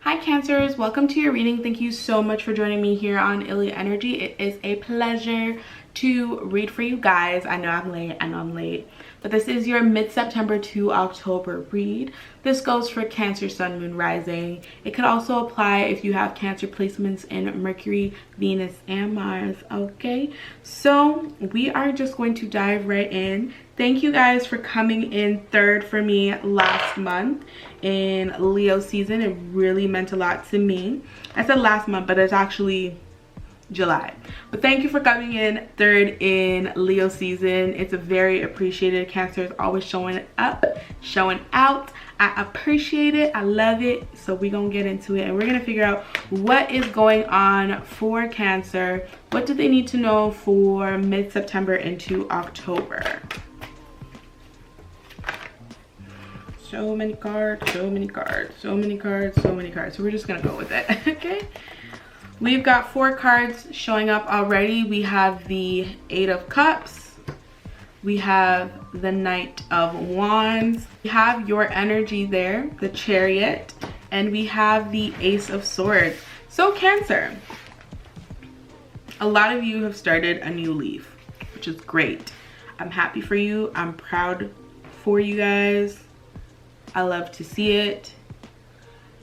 Hi Cancers, welcome to your reading. Thank you so much for joining me here on Illy Energy. It is a pleasure to read for you guys. I know I'm late, but this is your mid-September to October read. This goes for Cancer, Sun, Moon, Rising. It could also apply if you have Cancer placements in Mercury, Venus, and Mars. Okay, so we are just going to dive right in. Thank you guys for coming in third for me last month in Leo season. It really meant a lot to me. I said last month, but it's actually July. But thank you for coming in third in Leo season. It's a very appreciated. Cancer is always showing up, showing out. I appreciate it. I love it. So we're gonna get into it and we're gonna figure out what is going on for Cancer. What do they need to know for mid-September into October? So many cards, so many cards, so many cards, so many cards. So we're just gonna go with it. Okay, we've got 4 cards showing up already. We have the 8 of Cups, we have the Knight of Wands, we have your energy there, the Chariot, and we have the Ace of Swords. So Cancer, a lot of you have started a new leaf, which is great. I'm happy for you. I'm proud for you guys. I love to see it.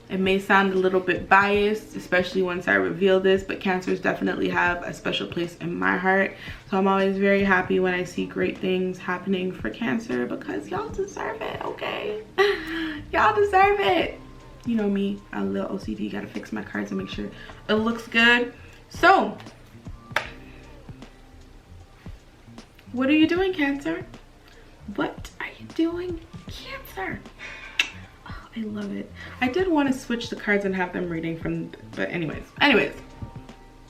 It may sound a little bit biased, especially once I reveal this, but Cancers definitely have a special place in my heart. So I'm always very happy when I see great things happening for Cancer because y'all deserve it, okay? Y'all deserve it. You know me, I'm a little OCD, gotta fix my cards and make sure it looks good. So, what are you doing, Cancer? What are you doing, Cancer? Oh, I love it. I did want to switch the cards and have them reading from, but anyways,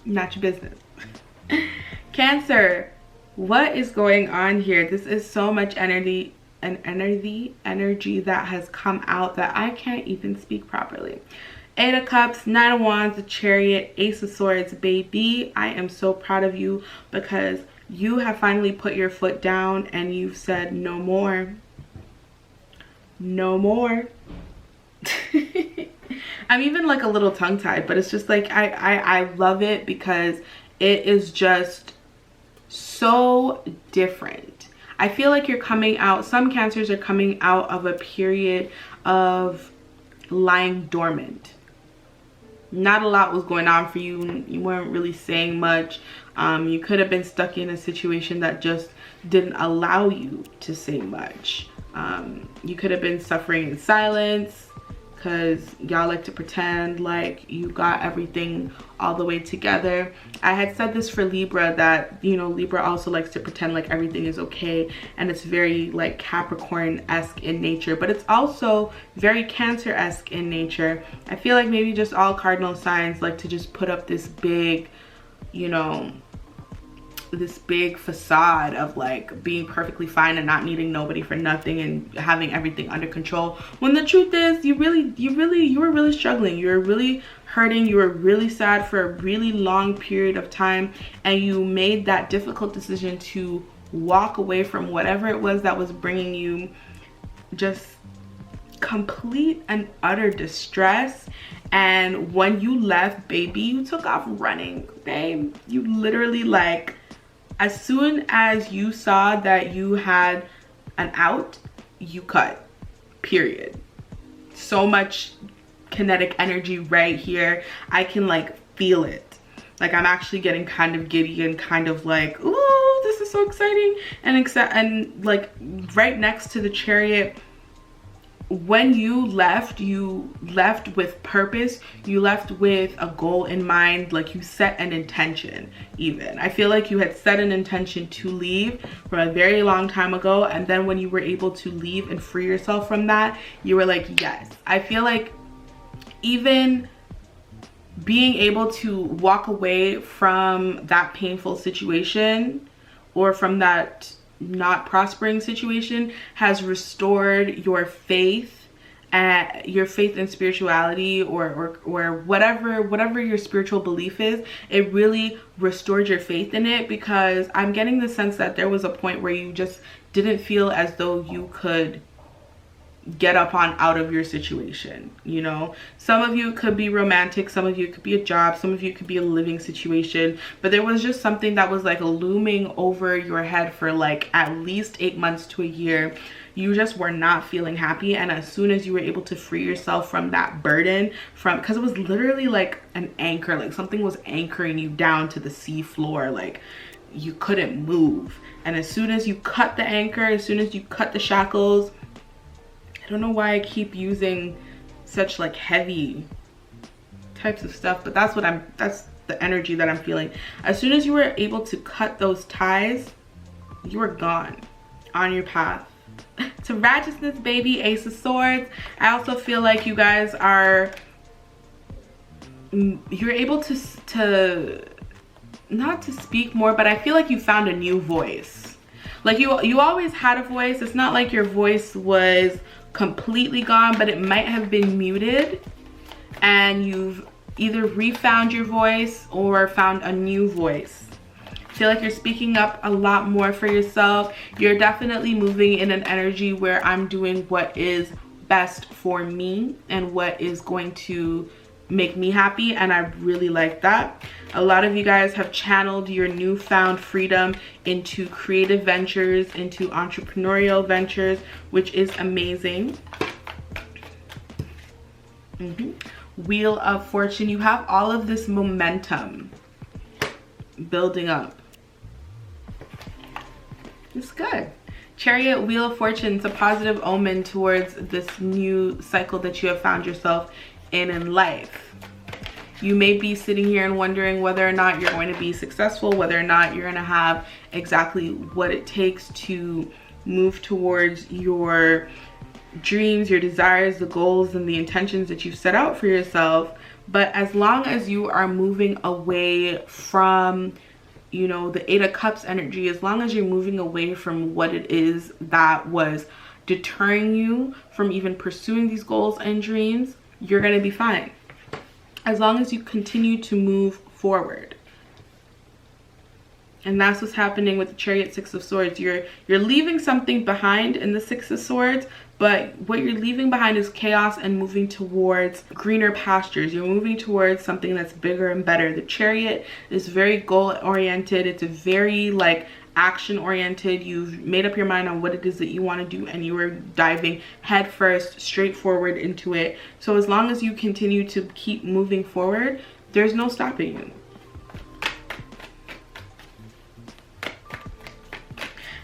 not your business. Cancer, what is going on here? This is so much energy and energy that has come out that I can't even speak properly. 8 of Cups, 9 of Wands, the Chariot, Ace of Swords. Baby, I am so proud of you because you have finally put your foot down and you've said no more. No more. I'm even like a little tongue-tied, but it's just like I love it because it is just so different. I feel like you're coming out, some Cancers are coming out of a period of lying dormant. Not a lot was going on for you. You weren't really saying much. You could have been stuck in a situation that just didn't allow you to say much. You could have been suffering in silence because y'all like to pretend like you got everything all the way together. I had said this for Libra that, you know, Libra also likes to pretend like everything is okay, and it's very like Capricorn-esque in nature, but it's also very Cancer-esque in nature. I feel like maybe just all cardinal signs like to just put up this big, you know, this big facade of like being perfectly fine and not needing nobody for nothing and having everything under control, when the truth is you were really struggling. You were really hurting. You were really sad for a really long period of time, and you made that difficult decision to walk away from whatever it was that was bringing you just complete and utter distress. And when you left, baby, you took off running, babe. You literally, like, as soon as you saw that you had an out, you cut, period. So much kinetic energy right here. I can like feel it. Like I'm actually getting kind of giddy and kind of like, ooh, this is so exciting. And like right next to the Chariot, when you left with purpose. You left with a goal in mind. Like you set an intention. Even I feel like you had set an intention to leave from a very long time ago, and then when you were able to leave and free yourself from that, you were like, yes. I feel like even being able to walk away from that painful situation or from that not prospering situation has restored your faith in spirituality or whatever your spiritual belief is. It really restored your faith in it, because I'm getting the sense that there was a point where you just didn't feel as though you could get up on out of your situation. You know, some of you could be romantic, some of you could be a job, some of you could be a living situation, but there was just something that was like looming over your head for like at least 8 months to a year. You just were not feeling happy, and as soon as you were able to free yourself from that burden, from, because it was literally like an anchor, like something was anchoring you down to the sea floor, like you couldn't move. And as soon as you cut the anchor, as soon as you cut the shackles, I don't know why I keep using such like heavy types of stuff, but that's the energy that I'm feeling. As soon as you were able to cut those ties, you were gone on your path to righteousness, baby. Ace of Swords. I also feel like you guys are, you're able to not to speak more, but I feel like you found a new voice. Like you always had a voice. It's not like your voice was completely gone, but it might have been muted, and you've either refound your voice or found a new voice. I feel like you're speaking up a lot more for yourself. You're definitely moving in an energy where I'm doing what is best for me and what is going to make me happy, and I really like that. A lot of you guys have channeled your newfound freedom into creative ventures, into entrepreneurial ventures, which is amazing. Wheel of Fortune. You have all of this momentum building up. It's good. Chariot, Wheel of Fortune. It's a positive omen towards this new cycle that you have found yourself in life. You may be sitting here and wondering whether or not you're going to be successful, whether or not you're going to have exactly what it takes to move towards your dreams, your desires, the goals, and the intentions that you've set out for yourself. But as long as you are moving away from, you know, the Eight of Cups energy, as long as you're moving away from what it is that was deterring you from even pursuing these goals and dreams, you're going to be fine. As long as you continue to move forward. And that's what's happening with the Chariot, Six of Swords. You're leaving something behind in the Six of Swords, but what you're leaving behind is chaos and moving towards greener pastures. You're moving towards something that's bigger and better. The Chariot is very goal oriented. It's a very like action oriented. You've made up your mind on what it is that you want to do, and you are diving head first, straight forward into it. So as long as you continue to keep moving forward, there's no stopping you.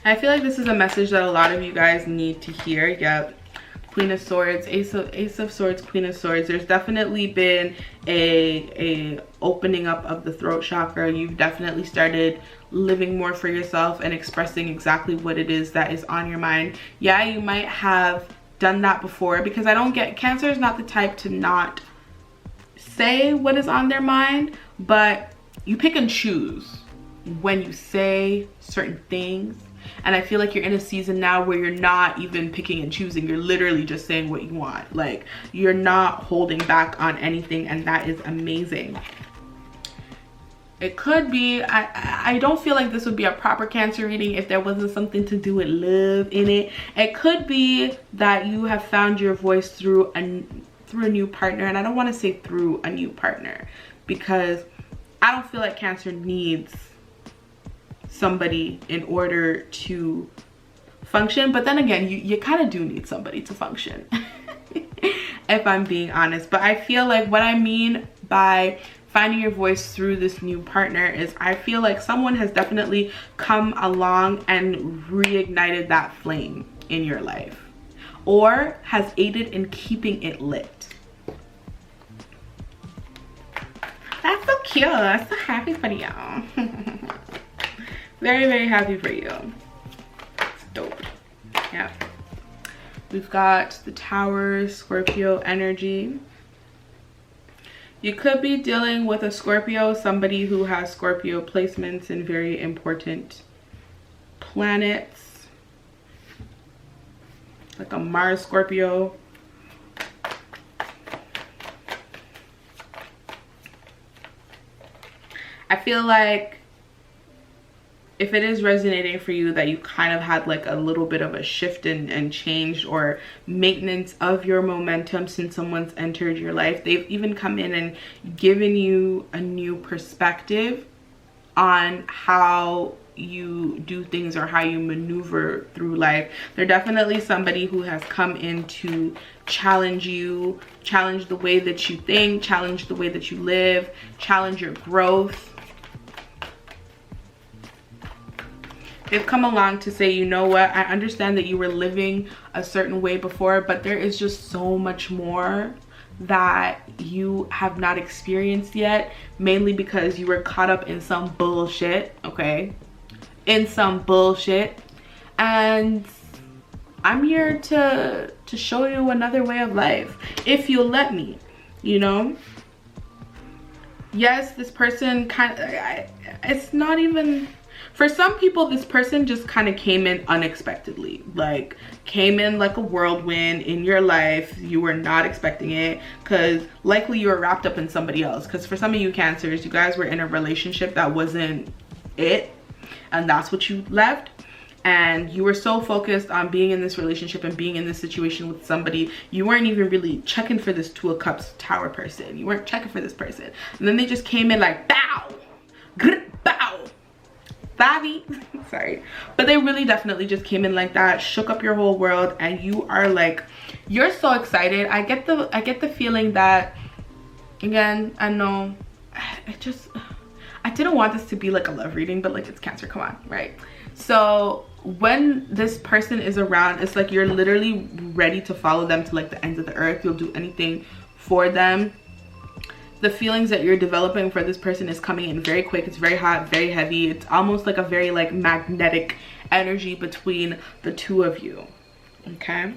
I feel like this is a message that a lot of you guys need to hear. Yep. Queen of Swords, Ace of Swords, Queen of Swords. There's definitely been a opening up of the throat chakra. You've definitely started living more for yourself and expressing exactly what it is that is on your mind. Yeah, you might have done that before, because I don't get, Cancer is not the type to not say what is on their mind, but you pick and choose when you say certain things. And I feel like you're in a season now where you're not even picking and choosing. You're literally just saying what you want. Like, you're not holding back on anything, and that is amazing. It could be, I don't feel like this would be a proper Cancer reading if there wasn't something to do with love in it. It could be that you have found your voice through a new partner. And I don't want to say through a new partner, because I don't feel like Cancer needs somebody in order to function. But then again, you kind of do need somebody to function, if I'm being honest. But I feel like what I mean by finding your voice through this new partner is, I feel like someone has definitely come along and reignited that flame in your life, or has aided in keeping it lit. That's so cute. I'm so happy for y'all. Very, very happy for you. It's dope. Yeah. We've got the Tower, Scorpio energy. You could be dealing with a Scorpio, somebody who has Scorpio placements in very important planets. Like a Mars Scorpio. I feel like if it is resonating for you that you kind of had like a little bit of a shift and change or maintenance of your momentum since someone's entered your life, they've even come in and given you a new perspective on how you do things or how you maneuver through life. They're definitely somebody who has come in to challenge you, challenge the way that you think, challenge the way that you live, challenge your growth. They've come along to say, you know what, I understand that you were living a certain way before, but there is just so much more that you have not experienced yet, mainly because you were caught up in some bullshit, okay? In some bullshit. And I'm here to show you another way of life, if you'll let me, you know? Yes, this person kind of, it's not even, for some people, this person just kind of came in unexpectedly, like came in like a whirlwind in your life. You were not expecting it, because likely you were wrapped up in somebody else. Because for some of you Cancers, you guys were in a relationship that wasn't it, and that's what you left. And you were so focused on being in this relationship and being in this situation with somebody, you weren't even really checking for this Two of Cups Tower person. You weren't checking for this person, and then they just came in like bow, grr, bow, Bobby. Sorry, but they really definitely just came in like that, shook up your whole world, and you are like, you're so excited. I get the feeling that, again, I know I didn't want this to be like a love reading, but like, it's Cancer, come on, right? So when this person is around, it's like you're literally ready to follow them to like the ends of the earth. You'll do anything for them. The feelings that you're developing for this person is coming in very quick. It's very hot, very heavy. It's almost like a very like magnetic energy between the two of you, okay?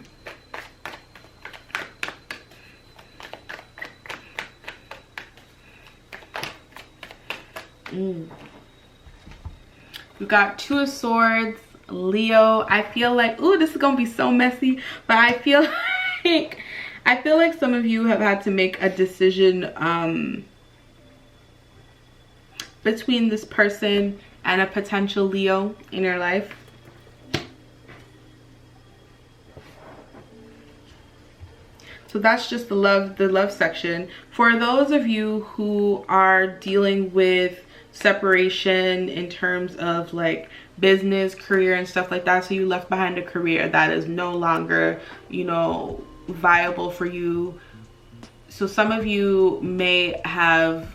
We got Two of Swords, Leo. I feel like, ooh, this is gonna be so messy, but I feel like some of you have had to make a decision between this person and a potential Leo in your life. So that's just the love section. For those of you who are dealing with separation in terms of like business, career, and stuff like that, so you left behind a career that is no longer, you know, viable for you. So some of you may have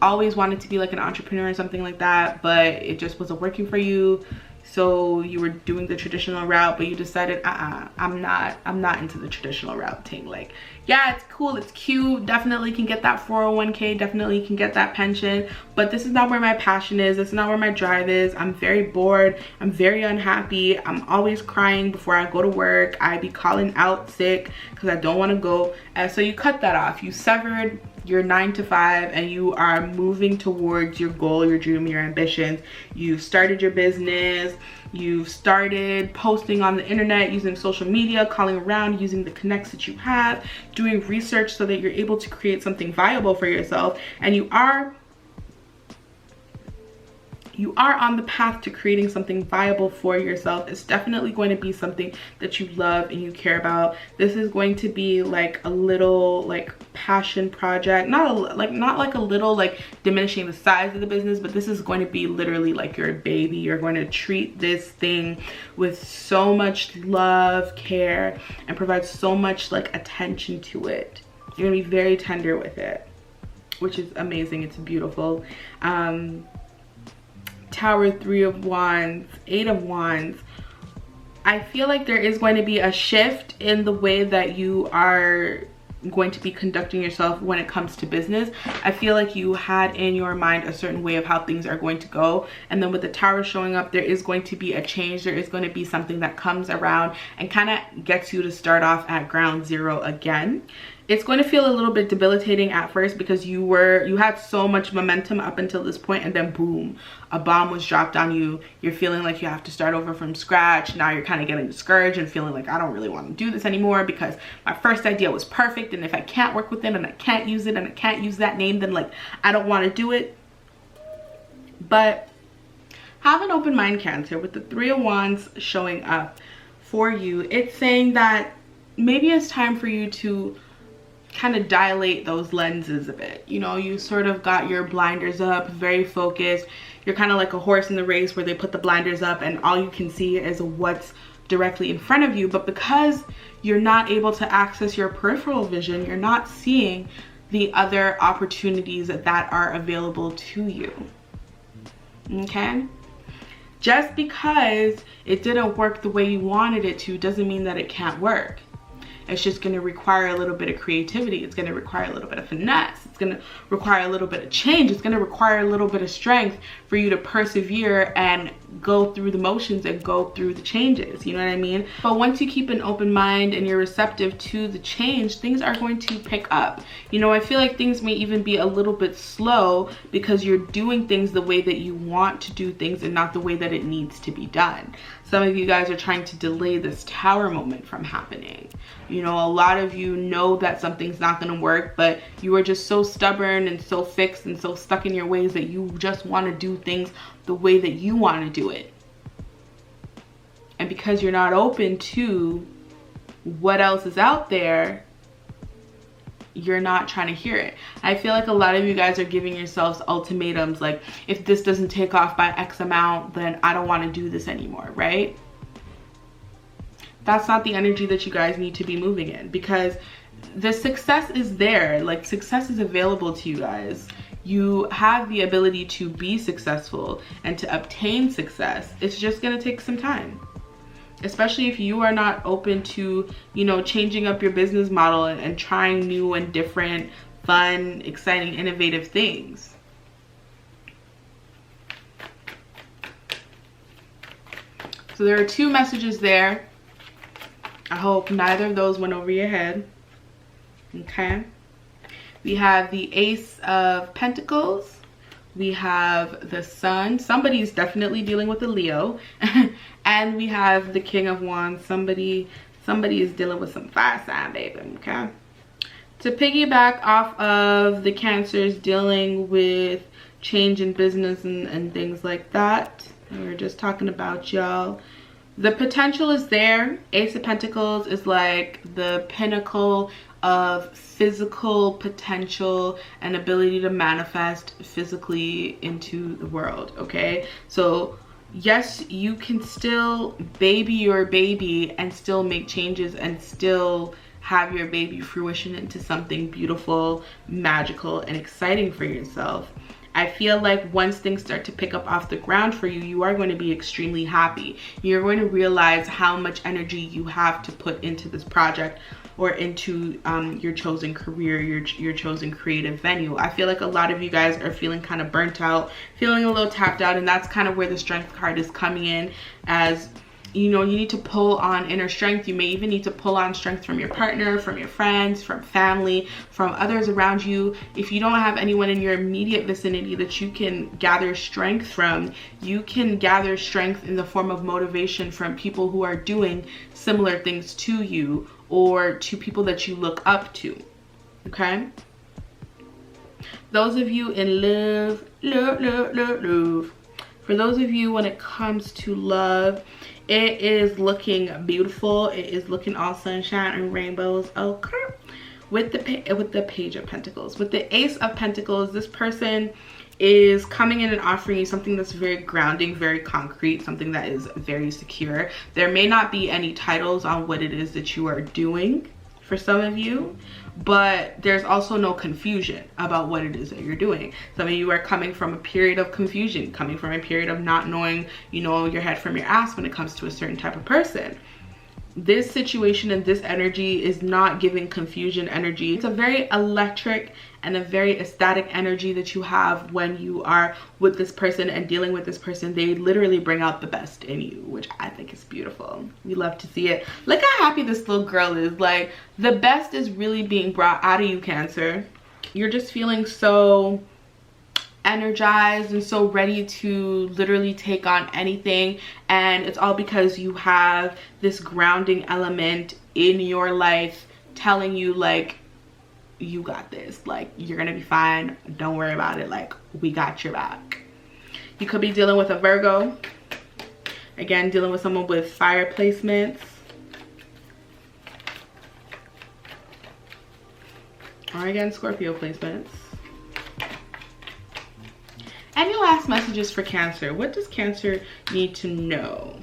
always wanted to be like an entrepreneur or something like that, but it just wasn't working for you. So you were doing the traditional route, but you decided, I'm not into the traditional route thing. Like, yeah, it's cool, it's cute, definitely can get that 401k, definitely can get that pension, but this is not where my passion is. This is not where my drive is. I'm very bored, I'm very unhappy, I'm always crying before I go to work. I be calling out sick because I don't want to go. And so you cut that off. You severed your 9-to-5 and you are moving towards your goal, your dream, your ambitions. You started your business, you've started posting on the internet, using social media, calling around, using the connects that you have, doing research so that you're able to create something viable for yourself. And you are on the path to creating something viable for yourself. It's definitely going to be something that you love and you care about. This is going to be like a little like passion project, not like a little like diminishing the size of the business, but this is going to be literally like your baby. You're going to treat this thing with so much love, care, and provide so much like attention to it. You're gonna be very tender with it, which is amazing. It's beautiful. Tower, 3 of Wands, 8 of Wands. I feel like there is going to be a shift in the way that you are going to be conducting yourself when it comes to business. I feel like you had in your mind a certain way of how things are going to go, and then with the Tower showing up, there is going to be a change. There is going to be something that comes around and kind of gets you to start off at ground zero again. It's going to feel a little bit debilitating at first because you had so much momentum up until this point, and then boom, a bomb was dropped on you. You're feeling like you have to start over from scratch. Now you're kind of getting discouraged and feeling like, I don't really want to do this anymore because my first idea was perfect, and if I can't work with it and I can't use it and I can't use that name, then like I don't want to do it. But have an open mind, Cancer. With the Three of Wands showing up for you, it's saying that maybe it's time for you to kind of dilate those lenses a bit. You know, you sort of got your blinders up, very focused. You're kind of like a horse in the race where they put the blinders up and all you can see is what's directly in front of you. But because you're not able to access your peripheral vision, you're not seeing the other opportunities that are available to you. Okay? Just because it didn't work the way you wanted it to doesn't mean that it can't work. It's just going to require a little bit of creativity. It's going to require a little bit of finesse. It's going to require a little bit of change. It's going to require a little bit of strength for you to persevere and go through the motions and go through the changes. You know what I mean? But once you keep an open mind and you're receptive to the change, things are going to pick up. You know, I feel like things may even be a little bit slow because you're doing things the way that you want to do things and not the way that it needs to be done. Some of you guys are trying to delay this tower moment from happening. You know, a lot of you know that something's not going to work, but you are just so stubborn and so fixed and so stuck in your ways that you just want to do things the way that you want to do it. And because you're not open to what else is out there, you're not trying to hear it. I feel like a lot of you guys are giving yourselves ultimatums, like, if this doesn't take off by X amount, then I don't want to do this anymore, right? That's not the energy that you guys need to be moving in, because the success is there. Like, success is available to you guys. You have the ability to be successful and to obtain success. It's just going to take some time. Especially if you are not open to, you know, changing up your business model and trying new and different, fun, exciting, innovative things. So there are two messages there. I hope neither of those went over your head. Okay. We have the Ace of Pentacles. We have the Sun. Somebody's definitely dealing with a Leo. And we have the King of Wands. Somebody is dealing with some fire sign, baby. Okay. To piggyback off of the Cancers dealing with change in business and things like that, we were just talking about, y'all. The potential is there. Ace of Pentacles is like the pinnacle of physical potential and ability to manifest physically into the world. Okay, so yes, you can still baby your baby and still make changes and still have your baby fruition into something beautiful, magical, and exciting for yourself. I feel like once things start to pick up off the ground for you, you are going to be extremely happy. You're going to realize how much energy you have to put into this project or into your chosen career, your chosen creative venue. I feel like a lot of you guys are feeling kind of burnt out, feeling a little tapped out, and that's kind of where the Strength card is coming in. As you know, you need to pull on inner strength. You may even need to pull on strength from your partner, from your friends, from family, from others around you. If you don't have anyone in your immediate vicinity that you can gather strength from, you can gather strength in the form of motivation from people who are doing similar things to you or to people that you look up to. Okay? Those of you in love. For those of you, when it comes to love, it is looking beautiful. It is looking all sunshine and rainbows. Okay. With the Page of Pentacles, with the Ace of Pentacles, this person is coming in and offering you something that's very grounding, very concrete, something that is very secure. There may not be any titles on what it is that you are doing for some of you, but there's also no confusion about what it is that you're doing. Some of you are coming from a period of confusion, coming from a period of not knowing, you know, your head from your ass when it comes to a certain type of person. This situation and this energy is not giving confusion energy. It's a very electric and a very ecstatic energy that you have when you are with this person and dealing with this person. They literally bring out the best in you, which I think is beautiful. We love to see it. Look how happy this little girl is. Like, the best is really being brought out of you, Cancer. You're just feeling so energized and so ready to literally take on anything, and it's all because you have this grounding element in your life telling you, like, you got this, like, you're gonna be fine, don't worry about it, like, we got your back. You could be dealing with a Virgo. Again, dealing with someone with fire placements. Or again, Scorpio placements. Any last messages for Cancer? What does Cancer need to know?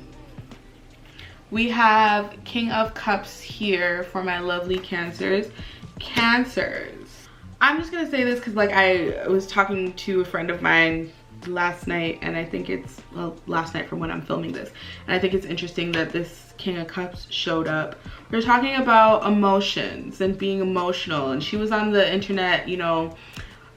We have King of Cups here for my lovely Cancers. Cancers. I'm just gonna say this because like I was talking to a friend of mine last night, and I think it's, well, last night from when I'm filming this, and I think it's interesting that this King of Cups showed up. We're talking about emotions and being emotional, and she was on the internet, you know,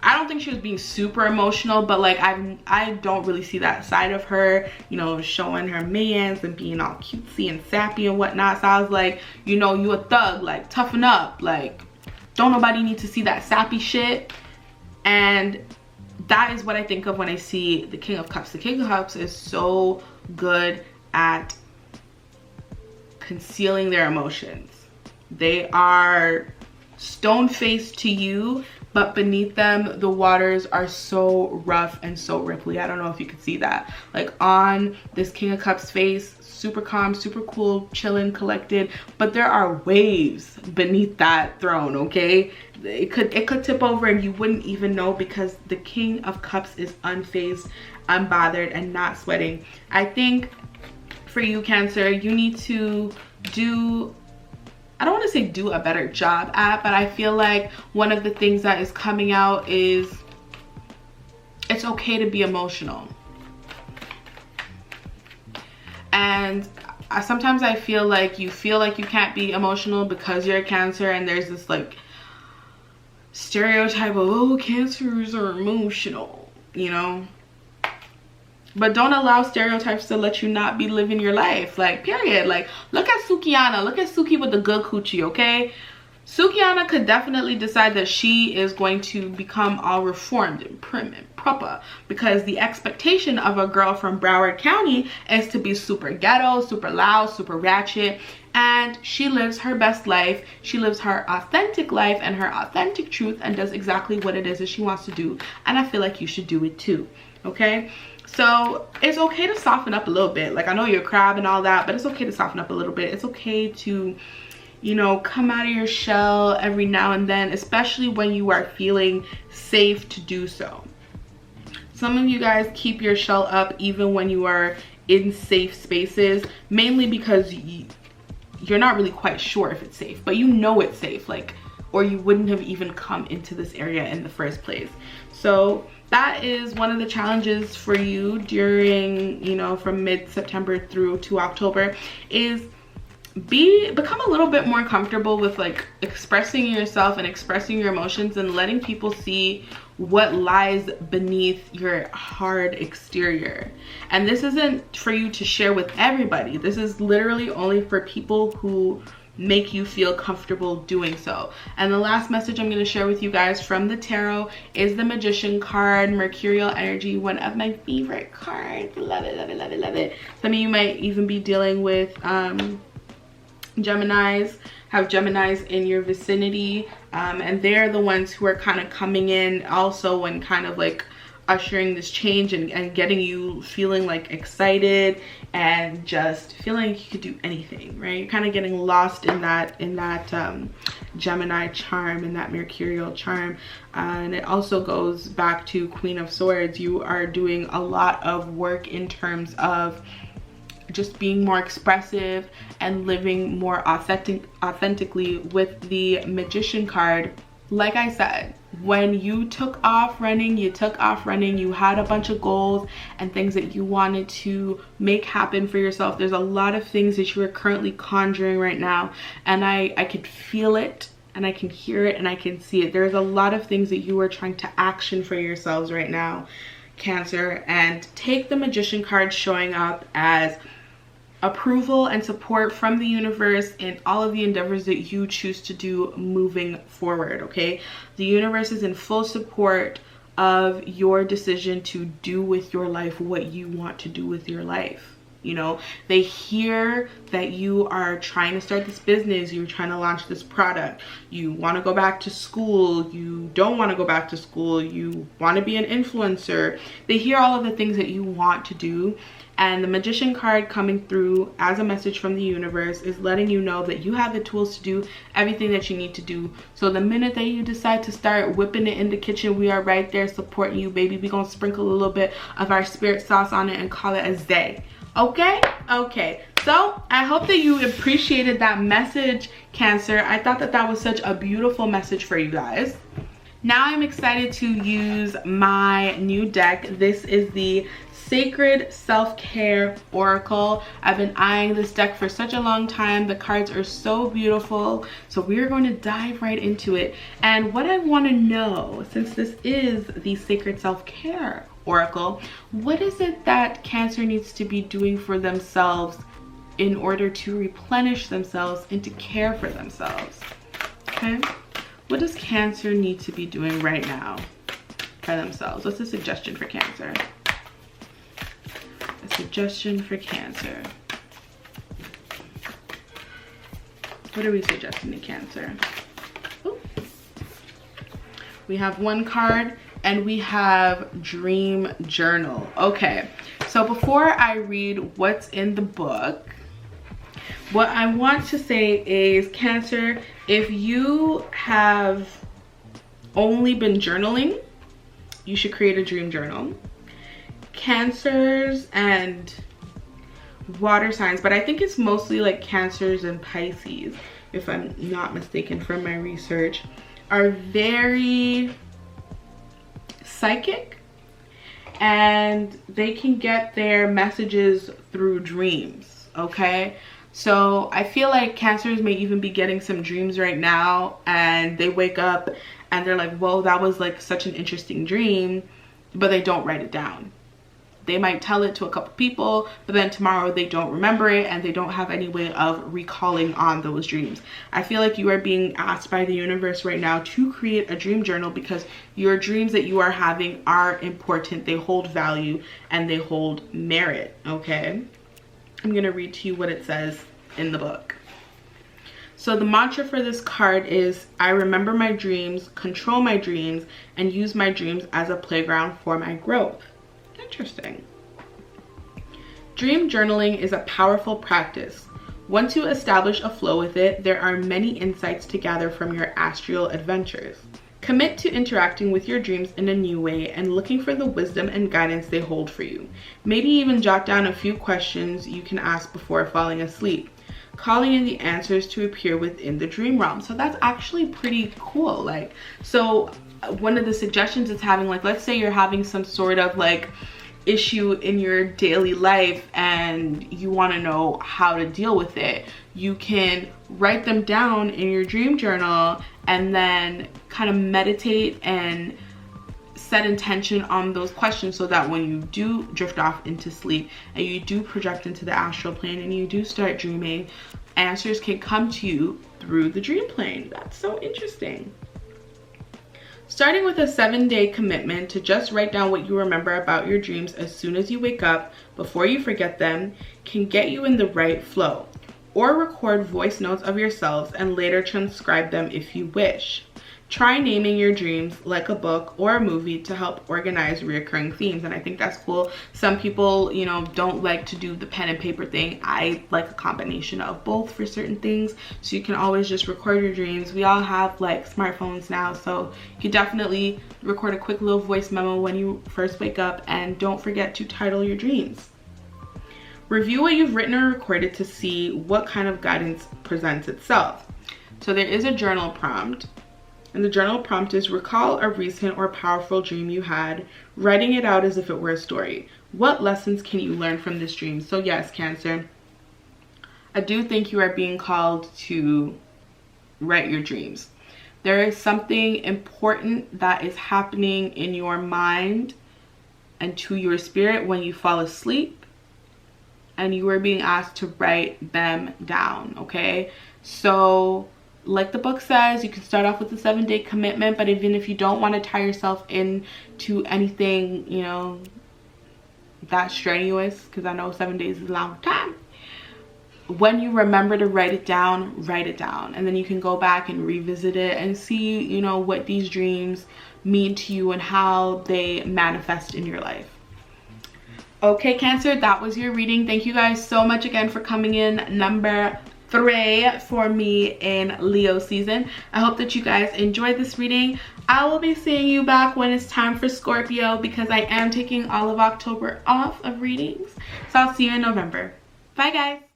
I don't think she was being super emotional, but like I don't really see that side of her, you know, showing her mans and being all cutesy and sappy and whatnot. So I was like, you know, you a thug, like toughen up, like don't nobody need to see that sappy shit. And that is what I think of when I see the King of Cups. The King of Cups is so good at concealing their emotions. They are stone-faced to you, but beneath them the waters are so rough and so ripply. I don't know if you can see that. Like on this King of Cups face, super calm, super cool, chilling, collected, but there are waves beneath that throne, okay? It could tip over and you wouldn't even know, because the King of Cups is unfazed, unbothered, and not sweating. I think for you, Cancer, you need to do, I don't want to say do a better job at, but I feel like one of the things that is coming out is it's okay to be emotional. And sometimes I feel like you can't be emotional because you're a Cancer, and there's this like stereotype of, oh, Cancers are emotional, you know? But don't allow stereotypes to let you not be living your life, like, period. Like, look at Sukiana. Look at Suki with the good coochie, okay? Sukiana could definitely decide that she is going to become all reformed and prim and proper, because the expectation of a girl from Broward County is to be super ghetto, super loud, super ratchet, and she lives her best life. She lives her authentic life and her authentic truth and does exactly what it is that she wants to do, and I feel like you should do it too, okay? So it's okay to soften up a little bit. Like, I know you're a crab and all that, but it's okay to soften up a little bit. It's okay to, you know, come out of your shell every now and then, especially when you are feeling safe to do so. Some of you guys keep your shell up even when you are in safe spaces, mainly because you're not really quite sure if it's safe, but you know it's safe, like, or you wouldn't have even come into this area in the first place. So that is one of the challenges for you during, you know, from mid-September through to October, is become a little bit more comfortable with like expressing yourself and expressing your emotions and letting people see what lies beneath your hard exterior. And this isn't for you to share with everybody. This is literally only for people who make you feel comfortable doing so. And the last message I'm going to share with you guys from the tarot is the Magician card, Mercurial Energy, one of my favorite cards. Love it, love it, love it, love it. Some of you might even be dealing with Geminis, have Geminis in your vicinity, and they're the ones who are kind of coming in also and kind of like ushering this change and getting you feeling like excited and just feeling like you could do anything, right? You're kind of getting lost in that Gemini charm, in that Mercurial charm. And it also goes back to Queen of Swords. You are doing a lot of work in terms of just being more expressive and living more authentically with the Magician card. Like I said, when you took off running, you took off running. You had a bunch of goals and things that you wanted to make happen for yourself. There's a lot of things that you are currently conjuring right now, and I could feel it, and I can hear it, and I can see it. There's a lot of things that you are trying to action for yourselves right now, Cancer. And take the Magician card showing up as approval and support from the universe in all of the endeavors that you choose to do moving forward, okay? The universe is in full support of your decision to do with your life what you want to do with your life. You know, they hear that you are trying to start this business, you're trying to launch this product, you want to go back to school, you don't want to go back to school, you want to be an influencer. They hear all of the things that you want to do. And the Magician card coming through as a message from the universe is letting you know that you have the tools to do everything that you need to do. So the minute that you decide to start whipping it in the kitchen, we are right there supporting you, baby. We're gonna sprinkle a little bit of our spirit sauce on it and call it a day. Okay? Okay. So I hope that you appreciated that message, Cancer. I thought that that was such a beautiful message for you guys. Now I'm excited to use my new deck. This is the Sacred Self-Care Oracle. I've been eyeing this deck for such a long time. The cards are so beautiful. So we're going to dive right into it. And what I want to know, since this is the Sacred Self-Care Oracle, what is it that Cancer needs to be doing for themselves in order to replenish themselves and to care for themselves? Okay? What does Cancer need to be doing right now for themselves? What's a suggestion for Cancer? A suggestion for Cancer. What are we suggesting to Cancer? Ooh. We have one card and we have Dream Journal. Okay, so before I read what's in the book, what I want to say is, Cancer, if you have only been journaling, you should create a dream journal. Cancers and water signs, but I think it's mostly like Cancers and Pisces, if I'm not mistaken from my research, are very psychic and they can get their messages through dreams, okay? So I feel like Cancers may even be getting some dreams right now and they wake up and they're like, whoa, that was like such an interesting dream, but they don't write it down. They might tell it to a couple people, but then tomorrow they don't remember it and they don't have any way of recalling on those dreams. I feel like you are being asked by the universe right now to create a dream journal because your dreams that you are having are important. They hold value and they hold merit, okay? I'm gonna read to you what it says in the book. So the mantra for this card is, I remember my dreams, control my dreams, and use my dreams as a playground for my growth. Interesting. Dream journaling is a powerful practice. Once you establish a flow with it, there are many insights to gather from your astral adventures. Commit to interacting with your dreams in a new way and looking for the wisdom and guidance they hold for you. Maybe even jot down a few questions you can ask before falling asleep, calling in the answers to appear within the dream realm. So that's actually pretty cool. Like, so one of the suggestions is having, like, let's say you're having some sort of like issue in your daily life and you want to know how to deal with it. You can write them down in your dream journal and then kind of meditate and set intention on those questions so that when you do drift off into sleep and you do project into the astral plane and you do start dreaming, answers can come to you through the dream plane. That's so interesting. Starting with a 7-day commitment to just write down what you remember about your dreams as soon as you wake up before you forget them can get you in the right flow. Or record voice notes of yourselves and later transcribe them if you wish. Try naming your dreams like a book or a movie to help organize reoccurring themes. And I think that's cool. Some people, you know, don't like to do the pen and paper thing. I like a combination of both for certain things. So you can always just record your dreams. We all have like smartphones now, so you can definitely record a quick little voice memo when you first wake up, and don't forget to title your dreams. Review what you've written or recorded to see what kind of guidance presents itself. So there is a journal prompt. And the journal prompt is, recall a recent or powerful dream you had, writing it out as if it were a story. What lessons can you learn from this dream? So yes, Cancer, I do think you are being called to write your dreams. There is something important that is happening in your mind and to your spirit when you fall asleep, and you are being asked to write them down, okay? So like the book says, you can start off with a 7-day commitment, but even if you don't want to tie yourself into anything, you know, that strenuous, because I know 7 days is a long time. When you remember to write it down, and then you can go back and revisit it and see, you know, what these dreams mean to you and how they manifest in your life. Okay, Cancer, that was your reading. Thank you guys so much again for coming in. Number 3 for me in Leo season. I hope that you guys enjoyed this reading. I will be seeing you back when it's time for Scorpio, because I am taking all of October off of readings. So I'll see you in November. Bye, guys.